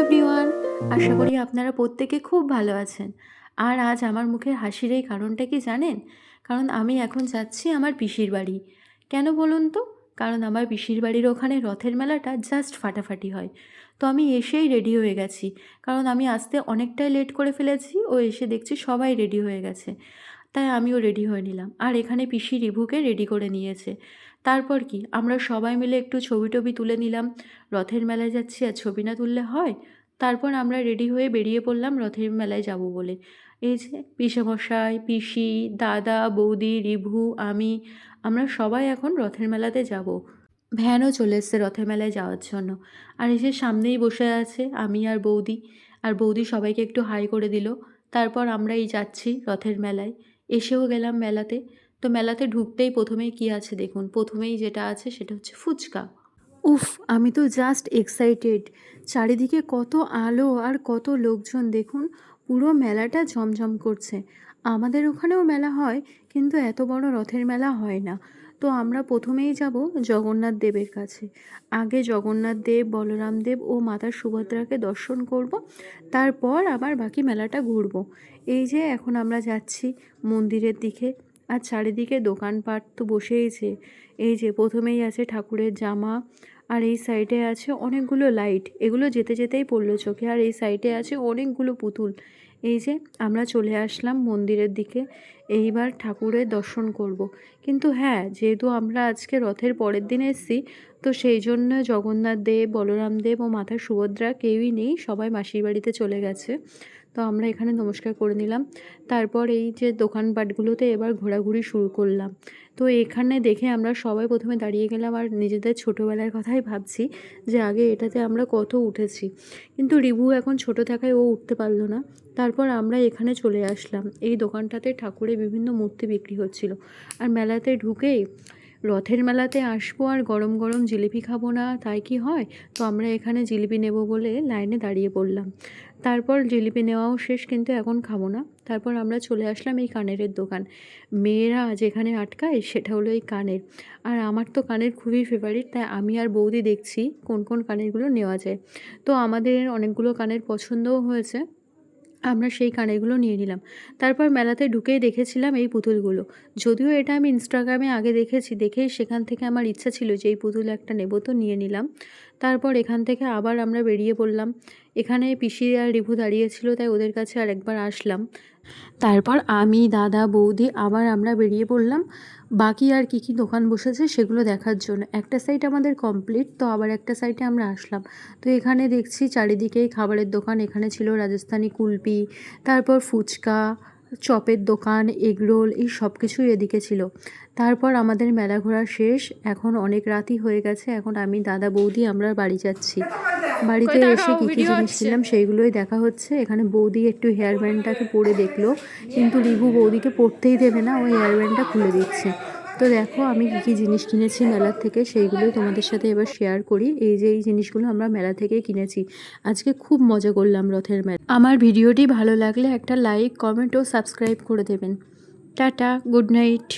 Everyone, আশা করি আপনারা প্রত্যেকে খুব ভালো আছেন। আর আজ আমার মুখের হাসির এই কারণটা কি জানেন? কারণ আমি এখন যাচ্ছি আমার পিসির বাড়ি। কেন বলুন তো? কারণ আমার পিসির বাড়ির ওখানে রথের মেলাটা জাস্ট ফাটাফাটি হয়। তো আমি এসেই রেডি হয়ে গেছি, কারণ আমি আসতে অনেকটাই লেট করে ফেলেছি। ও এসে দেখছি সবাই রেডি হয়ে গেছে, তাই আমিও রেডি হয়ে নিলাম। আর এখানে পিসি রিভুকে রেডি করে নিয়েছে। তারপর কি আমরা সবাই মিলে একটু ছবি টবি তুলে নিলাম। রথের মেলায় যাচ্ছি আর ছবি না তুললে হয়? তারপর আমরা রেডি হয়ে বেরিয়ে পড়লাম রথের মেলায় যাব বলে। এই যে পিসেমশাই, পিসি, দাদা, বৌদি, রিভু, আমরা সবাই এখন রথের মেলাতে যাব। ভ্যানও চলে এসছে রথের মেলায় যাওয়ার জন্য। আর এই যে সামনেই বসে আছে আমি আর বৌদি। আর বৌদি সবাইকে একটু হাই করে দিল। তারপর আমরা এই যাচ্ছি রথের মেলায়। এসেও গেলাম মেলাতে। তো মেলাতে ঢুকতেই প্রথমেই কী আছে দেখুন, প্রথমেই যেটা আছে সেটা হচ্ছে ফুচকা। উফ! আমি তো জাস্ট এক্সাইটেড। চারিদিকে কত আলো আর কত লোকজন দেখুন, পুরো মেলাটা ঝমঝম করছে। আমাদের ওখানেও মেলা হয়, কিন্তু এত বড় রথের মেলা হয় না। তো আমরা প্রথমেই যাব জগন্নাথ দেবের কাছে। আগে জগন্নাথ দেব, বলরাম দেব ও মাতা সুভদ্রাকে দর্শন করব। তারপর আবার বাকি মেলাটা ঘুরব। এই যে এখন আমরা যাচ্ছি মন্দিরের দিকে। আর চারিদিকে দোকানপাট তো বসেইছে। এই যে প্রথমেই আছে ঠাকুরের জামা, আর এই সাইডে আছে অনেকগুলো লাইট, এগুলো যেতে যেতেই পড়লো চোখে। আর এই সাইডে আছে অনেকগুলো পুতুল। এই যে আমরা চলে আসলাম মন্দিরের দিকে। এইবার ঠাকুরের দর্শন করব। কিন্তু হ্যাঁ, যেহেতু আমরা আজকে রথের পরের দিন এসেছি, তো সেই জন্য জগন্নাথ দেব, বলরাম দেব ও মাতা সুভদ্রা কেউই নেই, সবাই মাসির বাড়িতে চলে গেছে। তো আমরা এখানে নমস্কার করে নিলাম। তারপর এই যে দোকানপাটগুলোতে এবার ঘোরাঘুরি শুরু করলাম। তো এখানে দেখে আমরা সবাই প্রথমে দাঁড়িয়ে গেলাম আর নিজেদের ছোটোবেলার কথাই ভাবছি, যে আগে এটাতে আমরা কত উঠেছি। কিন্তু রিভু এখন ছোট থাকায় ও উঠতে পারলো না। তারপর আমরা এখানে চলে আসলাম। এই দোকানটাতে ঠাকুরের বিভিন্ন মূর্তি বিক্রি হচ্ছিল। আর মেলাতে ঢুকেই, রথের মেলাতে আসবো আর গরম গরম জিলিপি খাবো না তাই কি হয়? তো আমরা এখানে জিলিপি নেব বলে লাইনে দাঁড়িয়ে পড়লাম। তারপর জিলিপি নেওয়াও শেষ, কিন্তু এখন খাবো না। তারপর আমরা চলে আসলাম এই কানেরের দোকান। মেয়েরা যেখানে আটকায় সেটা হলো এই কানের। আর আমার তো কানের খুবই ফেভারিট, তাই আমি আর বৌদি দেখছি কোন কোন কানেরগুলো নেওয়া যায়। তো আমাদের অনেকগুলো কানের পছন্দও হয়েছে, আমরা সেই কানেরগুলো নিয়ে নিলাম। তারপর মেলাতে ঢুকেই দেখেছিলাম এই পুতুলগুলো। যদিও এটা আমি ইনস্টাগ্রামে আগে দেখেছি, দেখেই সেখান থেকে আমার ইচ্ছা ছিল যে এই পুতুল একটা নেব, তো নিয়ে নিলাম। তারপর এখান থেকে আবার আমরা বেরিয়ে পড়লাম। এখানে পিসি আর রিভু দাঁড়িয়েছিল, তাই ওদের কাছে আরেকবার আসলাম। তারপর আমি, দাদা, বৌদি আবার আমরা বেরিয়ে পড়লাম বাকি আর কি কি দোকান বসেছে সেগুলো দেখার জন্য। একটা সাইড আমাদের কমপ্লিট, তো আবার একটা সাইডে আমরা আসলাম। তো এখানে দেখছি চারিদিকেই খাবারের দোকান। এখানে ছিল রাজস্থানি কুলপি, তারপর ফুচকা, চপের দোকান, এগরোল, এই সব কিছুই এদিকে ছিল। তারপর আমাদের মেলা ঘোরা শেষ। এখন অনেক রাতই হয়ে গেছে। এখন আমি, দাদা, বৌদি আমরা বাড়ি যাচ্ছি। বাড়িতে এসে কী কী জিনিস কিনলাম সেইগুলোই দেখা হচ্ছে। এখানে বৌদি একটু হেয়ার ব্যান্ডটাকে পরে দেখলো, কিন্তু রিভু বৌদিকে পরতেই দেবে না, ওই হেয়ার ব্যান্ডটা খুলে দিচ্ছে। তো দেখো আমি কী কী জিনিস কিনেছি মেলার থেকে, সেইগুলোই তোমাদের সাথে এবার শেয়ার করি। এই যে এই জিনিসগুলো আমরা মেলা থেকেই কিনেছি। আজকে খুব মজা করলাম রথের মেলা। আমার ভিডিওটি ভালো লাগলে একটা লাইক, কমেন্ট ও সাবস্ক্রাইব করে দেবেন। Tata, good night.